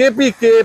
KPK,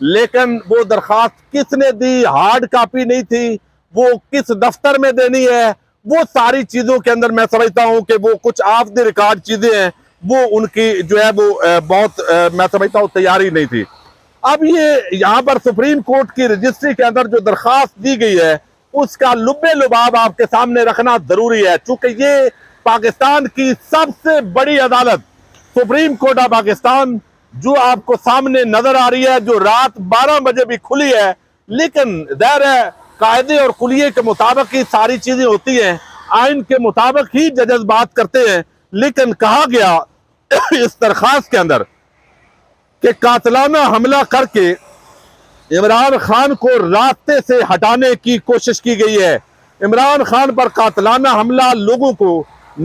لیکن وہ درخواست کس نے دی، ہارڈ کاپی نہیں تھی، وہ کس دفتر میں دینی ہے، وہ ساری چیزوں کے اندر میں سمجھتا ہوں کہ وہ کچھ آف دی ریکارڈ چیزیں ہیں، وہ ان کی جو ہے وہ بہت میں سمجھتا ہوں تیاری نہیں تھی۔ اب یہ یہاں پر سپریم کورٹ کی رجسٹری کے اندر جو درخواست دی گئی ہے اس کا لب لباب آپ کے سامنے رکھنا ضروری ہے، چونکہ یہ پاکستان کی سب سے بڑی عدالت سپریم کورٹ آف پاکستان جو آپ کو سامنے نظر آ رہی ہے، جو رات 12 بجے بھی کھلی ہے، لیکن ظاہر ہے قاعدے اور کلیے کے مطابق ہی ساری چیزیں ہوتی ہیں، آئین کے مطابق ہی ججز بات کرتے ہیں۔ لیکن کہا گیا اس درخواست کے اندر کہ قاتلانہ حملہ کر کے عمران خان کو راستے سے ہٹانے کی کوشش کی گئی ہے۔ عمران خان پر قاتلانہ حملہ لوگوں کو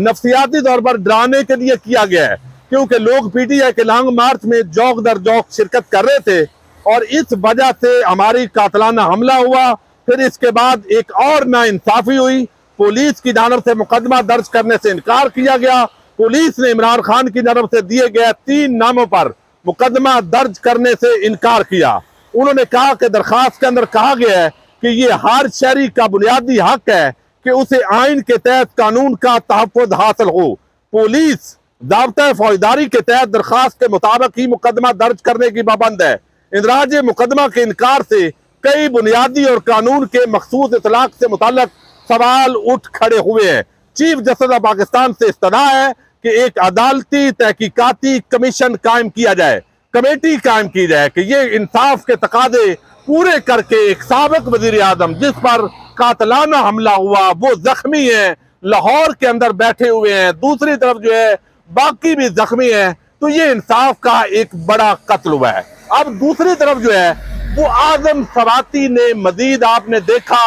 نفسیاتی طور پر ڈرانے کے لیے کیا گیا ہے، کیونکہ لوگ پی ٹی آئی کے لانگ مارچ میں جوک در جوک شرکت کر رہے تھے اور اس وجہ سے ہماری قاتلانہ حملہ ہوا۔ پھر اس کے بعد ایک اور ناانصافی ہوئی، پولیس کی جانب سے مقدمہ درج کرنے سے انکار کیا گیا۔ پولیس نے عمران خان کی جانب سے دیے گئے 3 ناموں پر مقدمہ درج کرنے سے انکار کیا۔ انہوں نے کہا کہ درخواست کے اندر کہا گیا ہے کہ یہ ہر شہری کا بنیادی حق ہے کہ اسے آئین کے تحت قانون کا تحفظ حاصل ہو۔ پولیس ضابطۂ فوجداری کے تحت درخواست کے مطابق ہی مقدمہ درج کرنے کی پابند ہے۔ اندراج مقدمہ کے انکار سے کئی بنیادی اور قانون کے مخصوص اطلاق سے متعلق سوال اٹھ کھڑے ہوئے ہیں۔ چیف جسٹس آف پاکستان سے استدعا ہے کہ ایک عدالتی تحقیقاتی کمیشن قائم کیا جائے، کمیٹی قائم کی جائے کہ یہ انصاف کے تقاضے پورے کر کے ایک سابق وزیر اعظم جس پر قاتلانہ حملہ ہوا وہ زخمی ہیں، لاہور کے اندر بیٹھے ہوئے ہیں، دوسری طرف جو ہے باقی بھی زخمی ہیں، تو یہ انصاف کا ایک بڑا قتل ہوا ہے۔ اب دوسری طرف جو ہے وہ اعظم سواتی نے مزید آپ نے دیکھا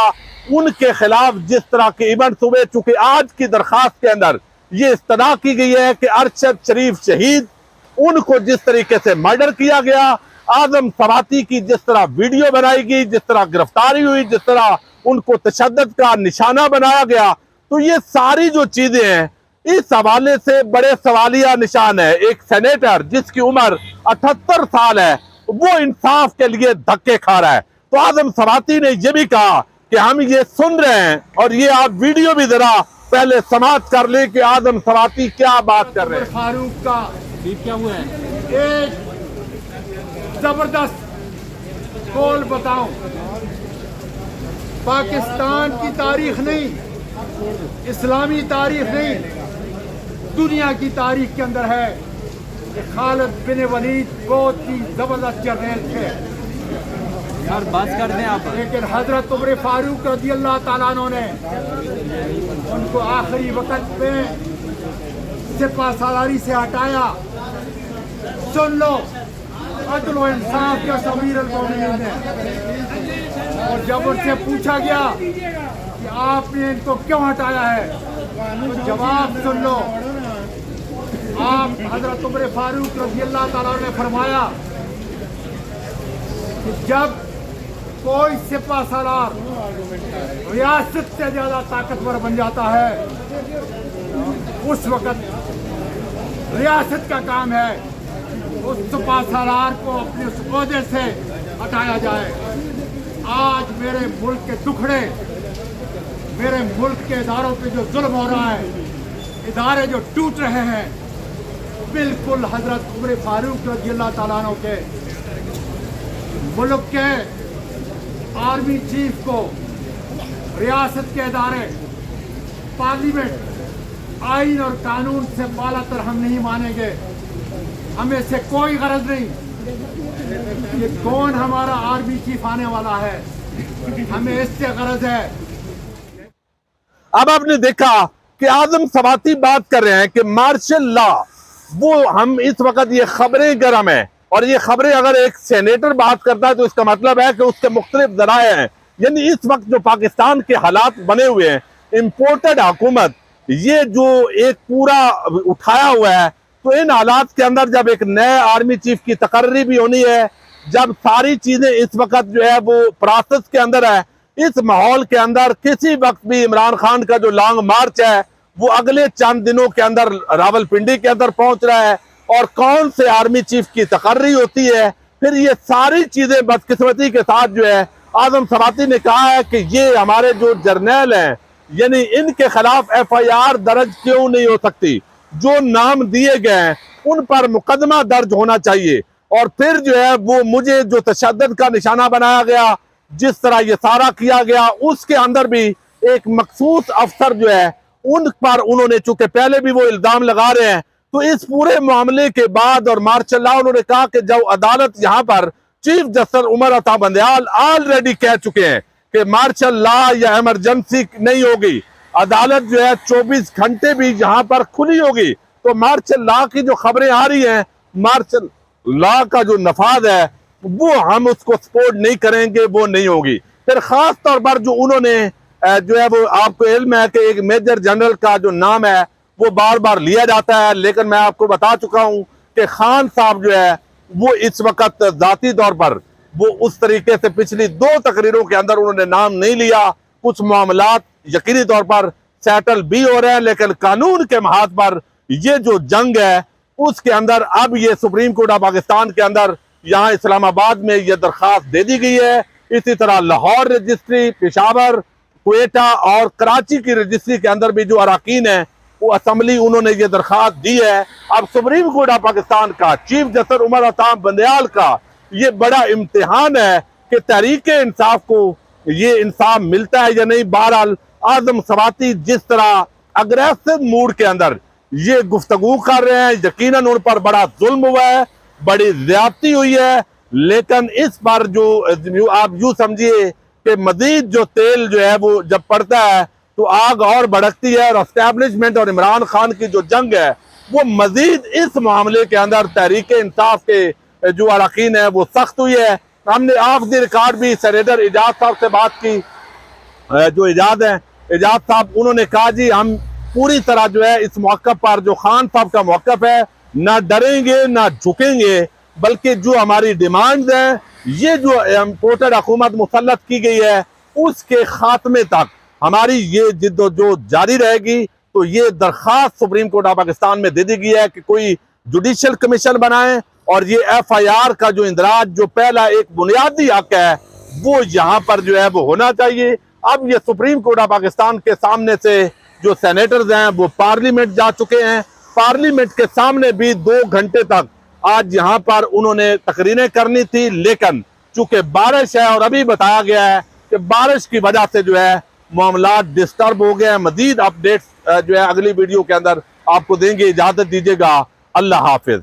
ان کے خلاف جس طرح کے ایونٹس ہوئے، چونکہ آج کی درخواست کے اندر یہ استدعا کی گئی ہے کہ ارشد شریف شہید ان کو جس طریقے سے مرڈر کیا گیا، اعظم سواتی کی جس طرح ویڈیو بنائی گئی، جس طرح گرفتاری ہوئی، جس طرح ان کو تشدد کا نشانہ بنایا گیا، تو یہ ساری جو چیزیں ہیں اس حوالے سے بڑے سوالیہ نشان ہے۔ ایک سینیٹر جس کی عمر 78 سال ہے وہ انصاف کے لیے دھکے کھا رہا ہے۔ تو اعظم سواتی نے یہ بھی کہا کہ ہم یہ سن رہے ہیں، اور یہ آپ ویڈیو بھی ذرا پہلے سماعت کر لیں کہ اعظم سواتی کیا بات کر رہے ہیں۔ فاروق کا کیا ہوا ہے؟ ایک زبردست قول بتاؤں، پاکستان کی تاریخ نہیں، اسلامی تاریخ نہیں، دنیا کی تاریخ کے اندر ہے کہ خالد بن ولید بہت ہی زبردست جرنیل تھے، یار بات کر دیں آپ۔ لیکن حضرت عمر فاروق رضی اللہ تعالیٰ عنہ نے ان کو آخری وقت میں سپہ سالاری سے ہٹایا۔ سن لو، عدل و انصاف کے امیر المومنین نے، اور جب ان سے پوچھا گیا کہ آپ نے ان کو کیوں ہٹایا ہے تو جواب سن لو۔ آپ حضرت عمر فاروق رضی اللہ تعالیٰ نے فرمایا کہ جب کوئی سپہ سالار ریاست سے زیادہ طاقتور بن جاتا ہے اس وقت ریاست کا کام ہے اس سپہ سالار کو اپنے اس عہدے سے ہٹایا جائے۔ آج میرے ملک کے ٹکڑے، میرے ملک کے اداروں پہ جو ظلم ہو رہا ہے، ادارے جو ٹوٹ رہے ہیں، بالکل حضرت عمر فاروق رضی اللہ تعالیٰ عنہ کے ملک کے آرمی چیف کو ریاست کے ادارے، پارلیمنٹ، آئین اور قانون سے بالا تر ہم نہیں مانیں گے۔ ہمیں سے کوئی غرض نہیں کہ کون ہمارا آرمی چیف آنے والا ہے، ہمیں اس سے غرض ہے۔ اب آپ نے دیکھا کہ اعظم سواتی بات کر رہے ہیں کہ مارشل لا، وہ ہم اس وقت یہ خبریں گرم ہیں، اور یہ خبریں اگر ایک سینیٹر بات کرتا ہے تو اس کا مطلب ہے کہ اس کے مختلف ذرائع ہیں۔ یعنی اس وقت جو پاکستان کے حالات بنے ہوئے ہیں، امپورٹڈ حکومت یہ جو ایک پورا اٹھایا ہوا ہے، تو ان حالات کے اندر جب ایک نئے آرمی چیف کی تقرری بھی ہونی ہے، جب ساری چیزیں اس وقت جو ہے وہ پروسیس کے اندر ہے، اس ماحول کے اندر کسی وقت بھی عمران خان کا جو لانگ مارچ ہے وہ اگلے چند دنوں کے اندر راولپنڈی کے اندر پہنچ رہا ہے، اور کون سے آرمی چیف کی تقرری ہوتی ہے، پھر یہ ساری چیزیں بدقسمتی کے ساتھ جو ہے اعظم سواتی نے کہا ہے کہ یہ ہمارے جو جرنیل ہیں یعنی ان کے خلاف ایف آئی آر درج کیوں نہیں ہو سکتی، جو نام دیے گئے ہیں ان پر مقدمہ درج ہونا چاہیے، اور پھر جو ہے وہ مجھے جو تشدد کا نشانہ بنایا گیا، جس طرح یہ سارا کیا گیا، اس کے اندر بھی ایک مخصوص افسر جو ہے ان پر انہوں نے چونکہ پہلے بھی وہ الزام لگا رہے ہیں، تو اس پورے معاملے کے بعد اور مارشل لا انہوں نے کہا کہ جب عدالت یہاں پر chief justice Umar Ata Bandial already کہہ چکے ہیں کہ مارشل لا یا ایمرجنسی نہیں ہوگی، عدالت جو ہے 24 گھنٹے بھی یہاں پر کھلی ہوگی، تو مارشل لا کی جو خبریں آ رہی ہیں، مارشل لا کا جو نفاذ ہے وہ ہم اس کو سپورٹ نہیں کریں گے، وہ نہیں ہوگی۔ پھر خاص طور پر جو انہوں نے جو ہے وہ آپ کو علم ہے کہ ایک میجر جنرل کا جو نام ہے وہ بار بار لیا جاتا ہے، لیکن میں آپ کو بتا چکا ہوں کہ خان صاحب جو ہے وہ اس وقت ذاتی طور پر وہ اس طریقے سے پچھلی 2 تقریروں کے اندر انہوں نے نام نہیں لیا۔ کچھ معاملات یقینی طور پر سیٹل بھی ہو رہے ہیں، لیکن قانون کے محاذ پر یہ جو جنگ ہے اس کے اندر اب یہ سپریم کورٹ آف پاکستان کے اندر یہاں اسلام آباد میں یہ درخواست دے دی گئی ہے، اسی طرح لاہور رجسٹری، پشاور، کوئٹہ اور کراچی کی رجسٹری کے اندر بھی جو اراکین ہیں وہ اسمبلی انہوں نے یہ درخواست دی ہے۔ اب سپریم کورٹ آف پاکستان کا چیف جسٹس عمر عطا بندیال کا یہ بڑا امتحان ہے کہ تحریک انصاف کو یہ انصاف ملتا ہے یا نہیں۔ بہرحال اعظم سواتی جس طرح اگریسو موڈ کے اندر یہ گفتگو کر رہے ہیں، یقیناً ان پر بڑا ظلم ہوا ہے، بڑی زیادتی ہوئی ہے، لیکن اس پر جو آپ یوں سمجھیے کہ مزید جو تیل جو ہے وہ جب پڑتا ہے تو آگ اور بڑھتی ہے، اور اسٹیبلشمنٹ اور عمران خان کی جو جنگ ہے وہ مزید اس معاملے کے اندر تحریک انصاف کے جو اراکین ہیں وہ سخت ہوئی ہے۔ ہم نے آف دی ریکارڈ بھی سینیٹر اعجاز صاحب سے بات کی، جو اعجاز صاحب انہوں نے کہا جی ہم پوری طرح جو ہے اس موقف پر جو خان صاحب کا موقف ہے نہ ڈریں گے نہ جھکیں گے، بلکہ جو ہماری ڈیمانڈز ہیں یہ جو امپورٹڈ حکومت مسلط کی گئی ہے اس کے خاتمے تک ہماری یہ جد و جہد جاری رہے گی۔ تو یہ درخواست سپریم کورٹ آف پاکستان میں دے دی گئی ہے کہ کوئی جوڈیشل کمیشن بنائیں، اور یہ ایف آئی آر کا جو اندراج جو پہلا ایک بنیادی حق ہے وہ یہاں پر جو ہے وہ ہونا چاہیے۔ اب یہ سپریم کورٹ آف پاکستان کے سامنے سے جو سینیٹرز ہیں وہ پارلیمنٹ جا چکے ہیں، پارلیمنٹ کے سامنے بھی 2 گھنٹے تک آج یہاں پر انہوں نے تقریریں کرنی تھی، لیکن چونکہ بارش ہے اور ابھی بتایا گیا ہے کہ بارش کی وجہ سے جو ہے معاملات ڈسٹرب ہو گئے ہیں۔ مزید اپڈیٹس جو ہے اگلی ویڈیو کے اندر آپ کو دیں گے، اجازت دیجیے گا، اللہ حافظ۔